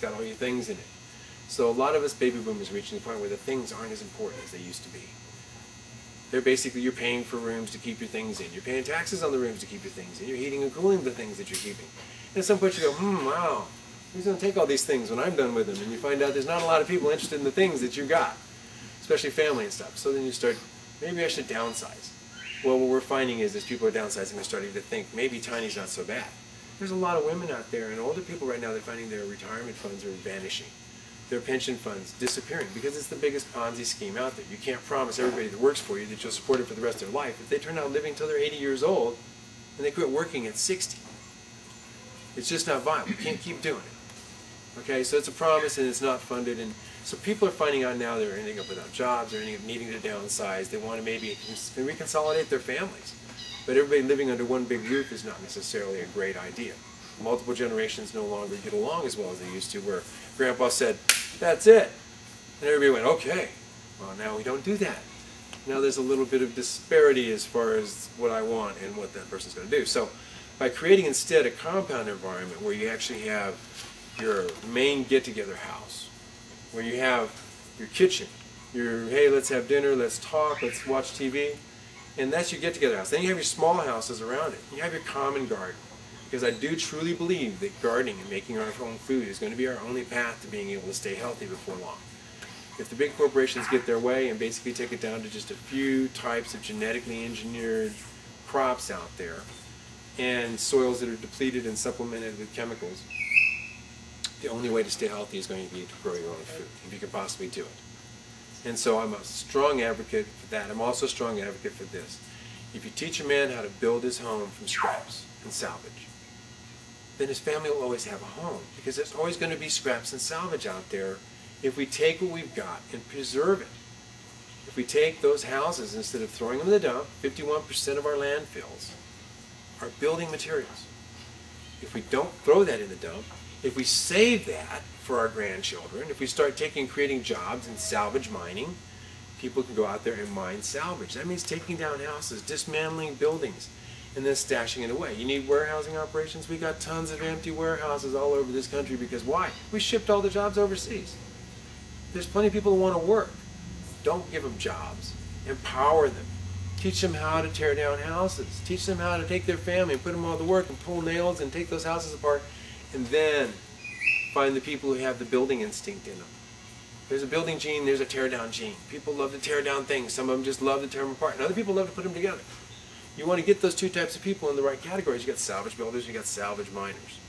got all your things in it. So a lot of us baby boomers reaching the point where the things aren't as important as they used to be. They're basically, you're paying for rooms to keep your things in. You're paying taxes on the rooms to keep your things in. You're heating and cooling the things that you're keeping. And at some point you go, wow, who's going to take all these things when I'm done with them? And you find out there's not a lot of people interested in the things that you got, especially family and stuff. So then you start, maybe I should downsize. Well, what we're finding is as people are downsizing, they're starting to think maybe tiny's not so bad. There's a lot of women out there and older people right now, they're finding their retirement funds are vanishing. Their pension funds disappearing because it's the biggest Ponzi scheme out there. You can't promise everybody that works for you that you'll support it for the rest of their life. If they turn out living until they're 80 years old and they quit working at 60, it's just not viable. You can't keep doing it. Okay, so it's a promise and it's not funded. And so people are finding out now they're ending up without jobs, they're ending up needing to downsize. They want to maybe reconsolidate their families. But everybody living under one big roof is not necessarily a great idea. Multiple generations no longer get along as well as they used to, where Grandpa said, that's it. And everybody went, okay. Well, now we don't do that. Now there's a little bit of disparity as far as what I want and what that person's going to do. So by creating instead a compound environment where you actually have your main get-together house, where you have your kitchen, your, hey, let's have dinner, let's talk, let's watch TV, and that's your get-together house. Then you have your small houses around it. You have your common garden. Because I do truly believe that gardening and making our own food is going to be our only path to being able to stay healthy before long. If the big corporations get their way and basically take it down to just a few types of genetically engineered crops out there and soils that are depleted and supplemented with chemicals, the only way to stay healthy is going to be to grow your own food, if you can possibly do it. And so I'm a strong advocate for that. I'm also a strong advocate for this. If you teach a man how to build his home from scraps and salvage, then his family will always have a home, because there's always going to be scraps and salvage out there if we take what we've got and preserve it. If we take those houses, instead of throwing them in the dump, 51% of our landfills are building materials. If we don't throw that in the dump, if we save that for our grandchildren, if we start creating jobs in salvage mining, people can go out there and mine salvage. That means taking down houses, dismantling buildings, and then stashing it away. You need warehousing operations? We got tons of empty warehouses all over this country because why? We shipped all the jobs overseas. There's plenty of people who want to work. Don't give them jobs. Empower them. Teach them how to tear down houses. Teach them how to take their family and put them all to work and pull nails and take those houses apart, and then find the people who have the building instinct in them. There's a building gene, there's a tear down gene. People love to tear down things. Some of them just love to tear them apart, and other people love to put them together. You want to get those two types of people in the right categories. You got salvage builders, you got salvage miners,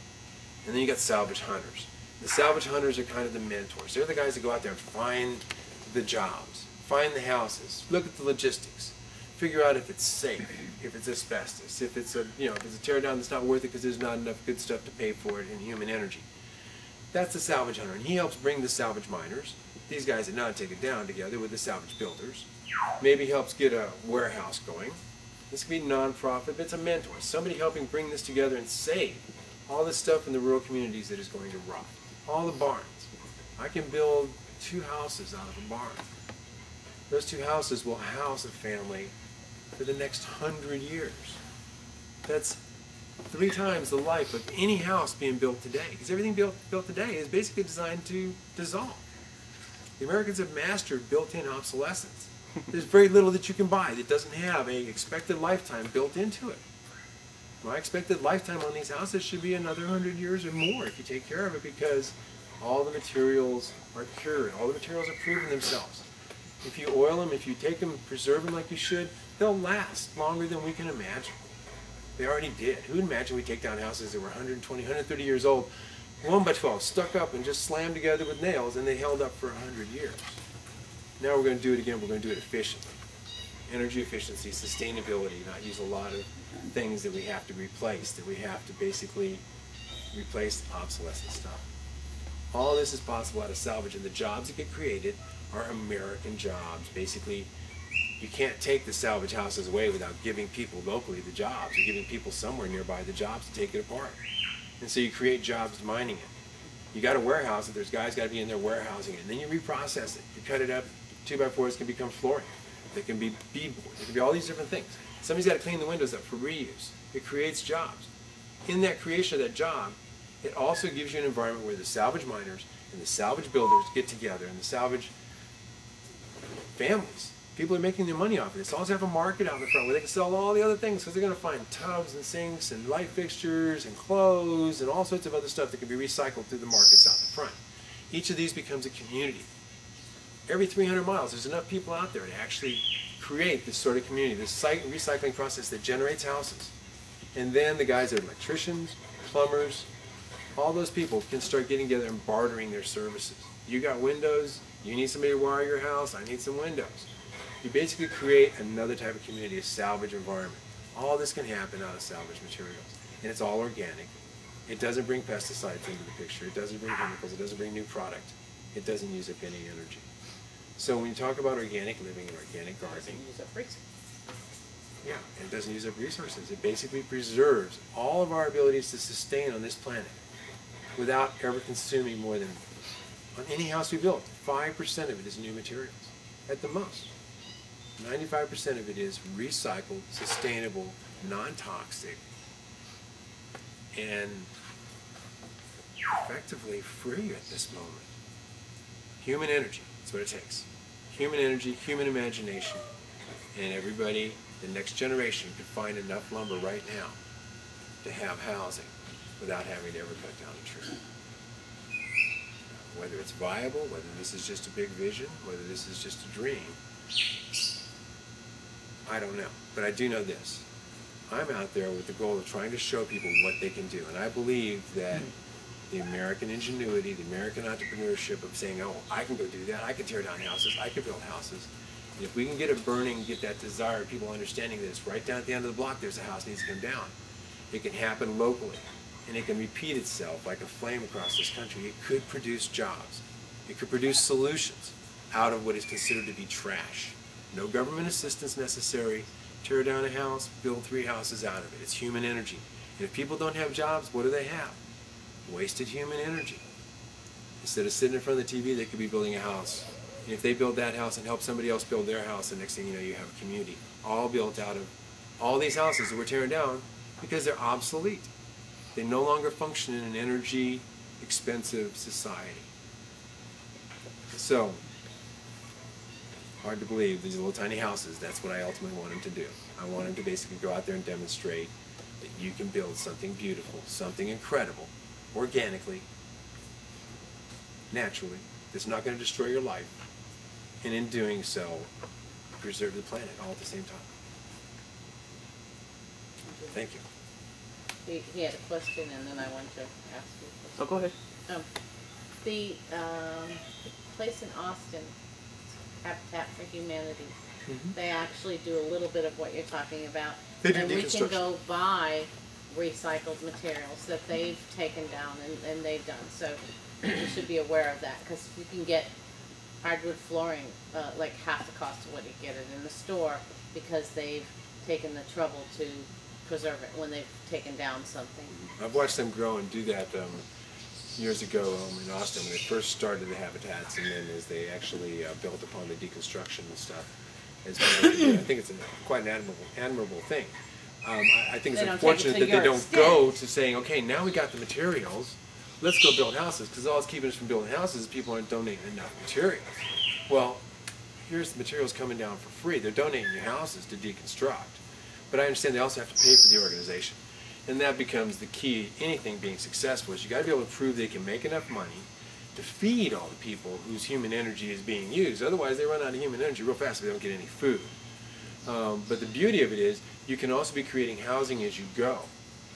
and then you got salvage hunters. The salvage hunters are kind of the mentors. They're the guys that go out there and find the jobs, find the houses, look at the logistics, figure out if it's safe, if it's asbestos, if it's a tear down that's not worth it because there's not enough good stuff to pay for it in human energy. That's the salvage hunter, and he helps bring the salvage miners, these guys that now take it down, together with the salvage builders. Maybe helps get a warehouse going. This could be non-profit, but it's a mentor, somebody helping bring this together and save all this stuff in the rural communities that is going to rot. All the barns. I can build 2 houses out of a barn. Those 2 houses will house a family for the next 100 years. That's 3 times the life of any house being built today, because everything built today is basically designed to dissolve. The Americans have mastered built-in obsolescence. There's very little that you can buy that doesn't have an expected lifetime built into it. My expected lifetime on these houses should be another 100 years or more if you take care of it, because all the materials are cured, all the materials have proven themselves. If you oil them, if you take them and preserve them like you should, they'll last longer than we can imagine. They already did. Who'd imagine we take down houses that were 120, 130 years old, 1 by 12, stuck up and just slammed together with nails, and they held up for 100 years. Now we're going to do it again. We're going to do it efficiently. Energy efficiency, sustainability, not use a lot of things that we have to replace, that we have to basically replace obsolescent stuff. All this is possible out of salvage, and the jobs that get created are American jobs. Basically, you can't take the salvage houses away without giving people locally the jobs, or giving people somewhere nearby the jobs to take it apart. And so you create jobs mining it. You got to warehouse it. There's guys got to be in there warehousing it. And then you reprocess it. You cut it up. 2x4s can become flooring. They can be beadboard. They can be all these different things. Somebody's got to clean the windows up for reuse. It creates jobs. In that creation of that job, It also gives you an environment where the salvage miners and the salvage builders get together, and the salvage families. People are making their money off of this. They also have a market out in the front where they can sell all the other things, because they're going to find tubs and sinks and light fixtures and clothes and all sorts of other stuff that can be recycled through the markets out in the front. Each of these becomes a community. Every 300 miles, there's enough people out there to actually create this sort of community, this recycling process that generates houses. And then the guys that are electricians, plumbers, all those people can start getting together and bartering their services. You got windows, you need somebody to wire your house, I need some windows. You basically create another type of community, a salvage environment. All this can happen out of salvage materials. And it's all organic. It doesn't bring pesticides into the picture. It doesn't bring chemicals. It doesn't bring new product. It doesn't use up any energy. So when you talk about organic living and organic gardening, yeah, it doesn't use up resources. It basically preserves all of our abilities to sustain on this planet without ever consuming more than, on any house we build, 5% of it is new materials, at the most. 95% of it is recycled, sustainable, non-toxic, and effectively free at this moment. Human energy, that's what it takes. Human energy, human imagination, and everybody, the next generation, could find enough lumber right now to have housing without having to ever cut down a tree. Whether it's viable, whether this is just a big vision, whether this is just a dream, I don't know. But I do know this. I'm out there with the goal of trying to show people what they can do. And I believe that the American ingenuity, the American entrepreneurship of saying, oh, I can go do that, I can tear down houses, I can build houses. And if we can get it burning, get that desire, people understanding this, right down at the end of the block there's a house that needs to come down. It can happen locally. And it can repeat itself like a flame across this country. It could produce jobs. It could produce solutions out of what is considered to be trash. No government assistance necessary. Tear down a house, build 3 houses out of it. It's human energy. And if people don't have jobs, what do they have? Wasted human energy. Instead of sitting in front of the TV, they could be building a house. And if they build that house and help somebody else build their house, the next thing you know, you have a community all built out of all these houses that we're tearing down because they're obsolete. They no longer function in an energy-expensive society. So, hard to believe, these little tiny houses, that's what I ultimately want them to do. I want them to basically go out there and demonstrate that you can build something beautiful, something incredible, organically, naturally, that's not going to destroy your life, and in doing so, preserve the planet all at the same time. Thank you. He had a question, and then I want to ask you a question. Oh, go ahead. The place in Austin, Habitat for Humanity, they actually do a little bit of what you're talking about. They do and we can deconstruction. go buy recycled materials that they've taken down and they've done. So you should be aware of that, because you can get hardwood flooring like half the cost of what you get it in the store, because they've taken the trouble to preserve it when they've taken down something. I've watched them grow and do that years ago in Austin when they first started the habitats, and then as they actually built upon the deconstruction and stuff. I think it's quite an admirable thing. I think it's unfortunate that they don't go to saying, okay, now we got the materials, let's go build houses, because all it's keeping us from building houses is people aren't donating enough materials. Well, here's the materials coming down for free. They're donating your houses to deconstruct. But I understand they also have to pay for the organization. And that becomes the key. Anything being successful is you got to be able to prove they can make enough money to feed all the people whose human energy is being used. Otherwise, they run out of human energy real fast if they don't get any food. But the beauty of it is you can also be creating housing as you go,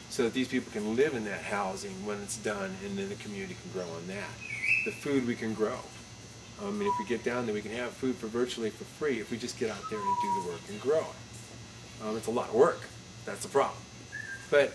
so that these people can live in that housing when it's done, and then the community can grow on that. The food we can grow. I mean, if we get down there, we can have food for virtually for free if we just get out there and do the work and grow it. It's a lot of work. That's the problem. But